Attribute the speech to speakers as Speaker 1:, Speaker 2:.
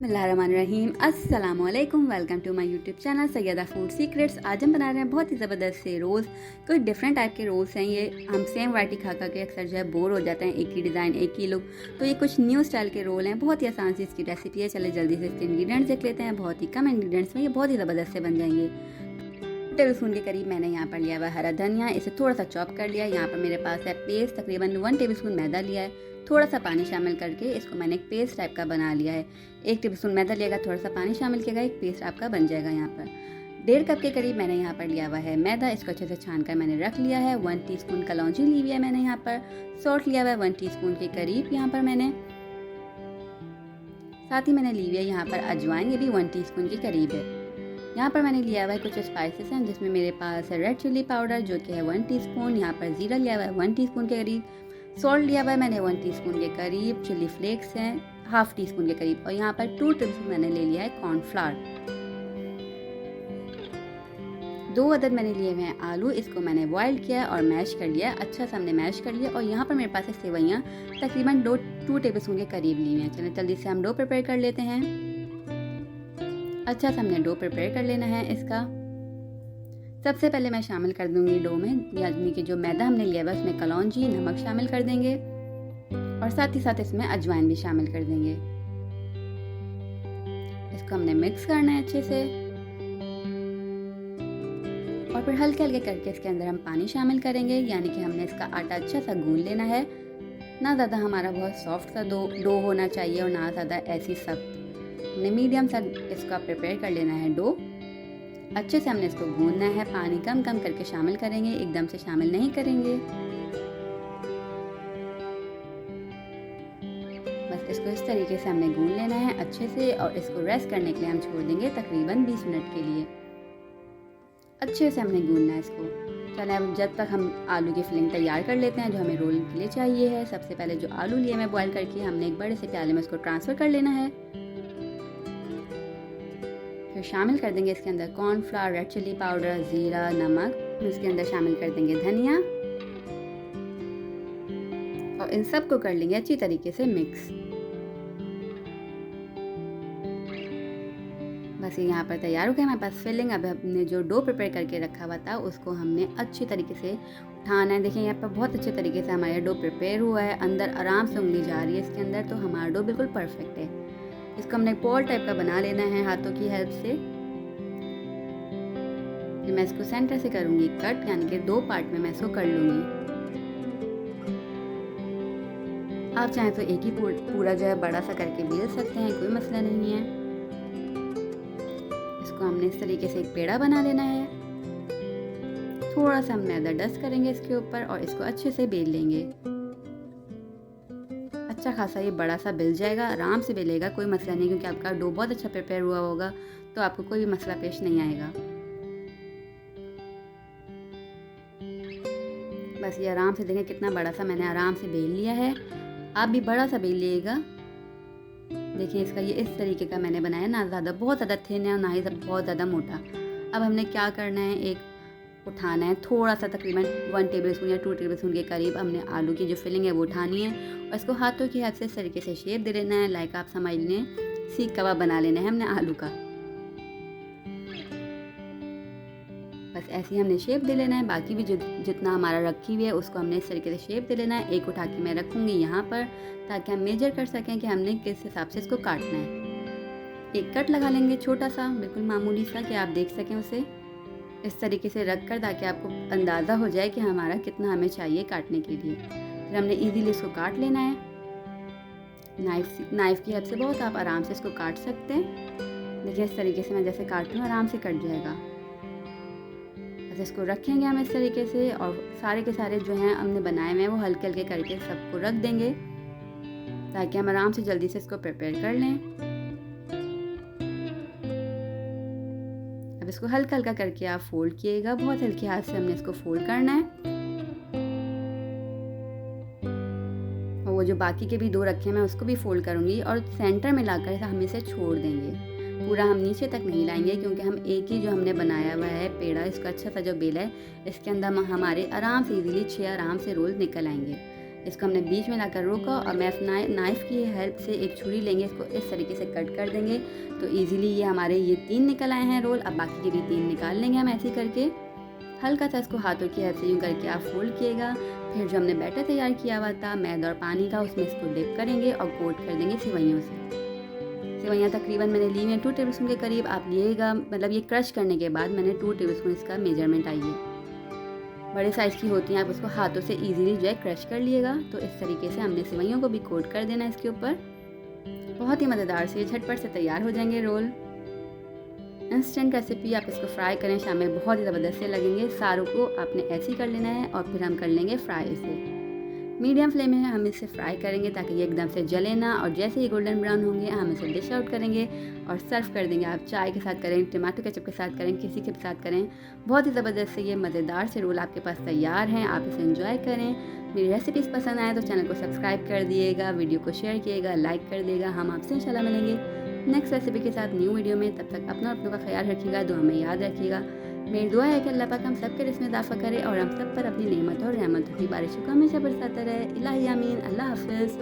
Speaker 1: बिस्मिल्लाहिर्रहमानिर्रहीम। अस्सलामुअलैकुम। Welcome to my YouTube channel Syeda food secrets. आज हम बना रहे हैं बहुत ही ज़बरदस्त से रोज़। कोई डिफरेंट टाइप के रोज़ हैं ये। हम सेम वैरायटी खा खा के अक्सर जो है बोर हो जाते हैं, एक ही डिज़ाइन एक ही लुक। तो ये कुछ न्यू स्टाइल के रोल हैं। बहुत ही आसान सी इसकी रेसिपी है। चले जल्दी से इसके इंग्रीडियंट्स देख लेते हैं। बहुत ही कम इंग्रीडियंट्स में ये बहुत ही ज़बरदस्त से बन जाएंगे। टेबल स्पून के करीब मैंने यहाँ पर लिया हुआ हरा धनिया, इसे थोड़ा सा चॉप कर लिया। यहाँ पर मेरे पास है पेस्ट, तकरीबन 1 टेबल स्पून मैदा लिया है। थोड़ा सा पानी शामिल करके इसको मैंने एक पेस्ट टाइप का बना लिया है। 1 टेबल स्पून मैदा लिएगा, थोड़ा सा पानी शामिल किएगा, एक पेस्ट आपका बन जाएगा। यहाँ पर 1.5 कप के करीब मैंने यहाँ पर लिया हुआ है मैदा, इसको अच्छे से छान कर मैंने रख लिया है। 1 टीस्पून कलौंजी ली हुई है मैंने यहाँ पर। सॉल्ट लिया हुआ है 1 टीस्पून के करीब यहाँ पर मैंने। साथ ही मैंने ली हुई है यहाँ पर अजवाइन, ये भी 1 टीस्पून के करीब है। यहाँ पर मैंने लिया हुआ है कुछ स्पाइसेस हैं, जिसमें मेरे पास है रेड चिली पाउडर जो कि है 1 टीस्पून। यहाँ पर ज़ीरा लिया हुआ है 1 टीस्पून के करीब। सॉल्ट लिया हुआ है मैंने 1 टीस्पून के करीब। चिली फ्लेक्स हैं 1/2 टीस्पून के करीब। और यहाँ पर 2 टेबलस्पून मैंने ले लिया है कॉर्नफ्लावर। 2 अदद मैंने लिए हुए हैं आलू, इसको मैंने बॉयल किया और मैश कर लिया, अच्छा सा हमने मैश कर लिया। और यहाँ पर मेरे पास है सेवइयाँ, तकरीबन 2 टेबलस्पून के करीब ली हुई हैं। चलिए जल्दी से हम डो प्रिपेयर कर लेते हैं। अच्छा सा हमने डो प्रिपेयर कर लेना है इसका। सबसे पहले मैं शामिल कर दूंगी डो में, यानी कि जो मैदा हमने लिया हुआ उसमें कलौंजी, नमक शामिल कर देंगे और साथ ही साथ इसमें अजवाइन भी शामिल कर देंगे। इसको हमने मिक्स करना है अच्छे से और फिर हल्के हल्के करके इसके अंदर हम पानी शामिल करेंगे, यानी कि हमने इसका आटा अच्छा सा गूंद लेना है। ना ज़्यादा हमारा बहुत सॉफ्ट सा डो होना चाहिए और ना ज़्यादा ऐसी सख्त। हमने मीडियम सा इसका प्रिपेयर कर लेना है डो। अच्छे से हमने इसको गूंदना है, पानी कम कम करके शामिल करेंगे, एकदम से शामिल नहीं करेंगे। बस इसको इस तरीके से हमने गूंद लेना है अच्छे से और इसको रेस्ट करने के लिए हम छोड़ देंगे तकरीबन 20 मिनट के लिए। अच्छे से हमने गूंदना है इसको। चले अब जब तक हम आलू की फिलिंग तैयार कर लेते हैं जो हमें रोल के लिए चाहिए है। सबसे पहले जो आलू लिए मैं बॉयल करके, हमने एक बड़े से प्याले में इसको ट्रांसफ़र कर लेना है। फिर शामिल कर देंगे इसके अंदर कॉर्नफ्लावर, रेड चिली पाउडर, ज़ीरा, नमक। इसके अंदर शामिल कर देंगे धनिया और इन सब को कर लेंगे अच्छी तरीके से मिक्स। बस ये यहाँ पर तैयार हो गया हमारे पास फिलिंग। अब हमने जो डो प्रिपेयर करके रखा हुआ था उसको हमने अच्छी तरीके से उठाना है। देखिए यहाँ पर बहुत अच्छे तरीके से हमारा डो प्रिपेयर हुआ है, अंदर आराम से उंगली जा रही है इसके अंदर, तो हमारा डो बिल्कुल परफेक्ट है। इसको हमने बॉल टाइप का बना लेना है हाथों की हेल्प से। फिर मैं इसको सेंटर से करूंगी कट, यानी कि 2 पार्ट में मैं इसको कर लूंगी। आप चाहें तो एक ही पूरा जो है बड़ा सा करके बेल सकते हैं, कोई मसला नहीं है। इसको हमने इस तरीके से एक पेड़ा बना लेना है। थोड़ा सा हम मैदा डस्ट करेंगे इसके ऊपर और इसको अच्छे से बेल लेंगे। अच्छा खासा ये बड़ा सा बेल जाएगा, आराम से बेलेगा, कोई मसला नहीं, क्योंकि आपका डो बहुत अच्छा प्रिपेयर हुआ होगा तो आपको कोई भी मसला पेश नहीं आएगा। बस ये आराम से देखें कितना बड़ा सा मैंने आराम से बेल लिया है। आप भी बड़ा सा बेल लीजिएगा। देखिए इसका ये इस तरीके का मैंने बनाया, ना ज़्यादा बहुत ज़्यादा थिन है और ना ही बहुत ज़्यादा मोटा। अब हमने क्या करना है, एक उठाना है थोड़ा सा, तकरीबन 1 टेबल स्पून या 2 टेबल स्पून के करीब हमने आलू की जो फिलिंग है वो उठानी है और इसको हाथों की हेल्प से इस तरीके से शेप दे लेना है। लाइक आप समझ लें सीख कबाब बना लेना है हमने आलू का। बस ऐसे ही हमने शेप दे लेना है। बाकी भी जितना हमारा रखी हुई है उसको हमने इस तरीके से शेप दे लेना है। एक उठा के मैं रखूँगी यहाँ पर, ताकि हम मेजर कर सकें कि हमने किस हिसाब से इसको काटना है। एक कट लगा लेंगे छोटा सा, बिल्कुल मामूली सा, कि आप देख सकें उसे इस तरीके से रख कर, ताकि आपको अंदाज़ा हो जाए कि हमारा कितना हमें चाहिए काटने के लिए। फिर हमने इजीली इसको काट लेना है। नाइफ़ की हेल्प से बहुत आप आराम से इसको काट सकते हैं। देखिए इस तरीके से मैं जैसे काट रही हूँ आराम से कट जाएगा। बस इसको रखेंगे हम इस तरीके से और सारे के सारे जो हैं हमने बनाए हुए हैं वो हल्के हल्के करके सबको रख देंगे, ताकि हम आराम से जल्दी से इसको प्रिपेयर कर लें। अब इसको हल्का हल्का करके आप फोल्ड किएगा, बहुत हल्के हाथ से हमने इसको फोल्ड करना है। और वो जो बाकी के भी 2 रखे मैं उसको भी फोल्ड करूँगी और सेंटर में लाकर हम इसे छोड़ देंगे। पूरा हम नीचे तक नहीं लाएंगे, क्योंकि हम एक ही जो हमने बनाया हुआ है पेड़ा, इसका अच्छा सा जो बेल है इसके अंदर हमारे आराम से इजीली 6 आराम से रोल निकल आएंगे। इसको हमने बीच में लाकर रोका और मैं अपना नाइफ़ की हेल्प से एक छुरी लेंगे, इसको इस तरीके से कट कर देंगे तो ईज़िली ये हमारे ये 3 निकल आए हैं रोल। अब बाकी के भी 3 निकाल लेंगे हम ऐसे ही करके। हल्का सा इसको हाथों की हेल्प से यूँ करके आप फोल्ड किएगा। फिर जो हमने बैटर तैयार किया हुआ था मैदा और पानी का, उसमें इसको डिप करेंगे और कोट कर देंगे सेवइयों से। सेवइयाँ तकरीबन मैंने ली हैं 2 टेबलस्पून के करीब आप लिएगा, मतलब ये क्रश करने के बाद मैंने 2 टेबलस्पून इसका मेजरमेंट आई है। बड़े साइज़ की होती हैं, आप उसको हाथों से इजीली जो है क्रश कर लिएगा। तो इस तरीके से हमने सेवइयों को भी कोट कर देना इसके ऊपर। बहुत ही मज़ेदार से झटपट से तैयार हो जाएंगे रोल। इंस्टेंट रेसिपी, आप इसको फ्राई करें शाम में बहुत ही ज़बरदस्त से लगेंगे। सारों को आपने ऐसे ही कर लेना है और फिर हम कर लेंगे फ्राई इसे। मीडियम फ्लेम में हम इसे फ्राई करेंगे ताकि ये एकदम से जले ना, और जैसे ही गोल्डन ब्राउन होंगे हम इसे डिश आउट करेंगे और सर्व कर देंगे। आप चाय के साथ करें, टमाटो केचप के साथ करें, किसी के साथ करें, बहुत ही ज़बरदस्त से ये मज़ेदार से रोल आपके पास तैयार हैं। आप इसे एंजॉय करें। मेरी रेसिपीज़ पसंद आए तो चैनल को सब्सक्राइब कर दिएगा, वीडियो को शेयर किएगा, लाइक कर देगा। हम आपसे इंशाल्लाह मिलेंगे नेक्स्ट रेसिपी के साथ न्यू वीडियो में। तब तक अपनों का ख्याल रखिएगा, दुआ में याद रखिएगा। मेरी दुआ है कि अल्लाह पाक हम सब के रिज़्क़ में इज़ाफ़ा करे और हम सब पर अपनी नेमत और रहमतों की बारिशों को हमेशा बरसाता रहे। इलाही आमीन। अल्लाह हाफ़िज़।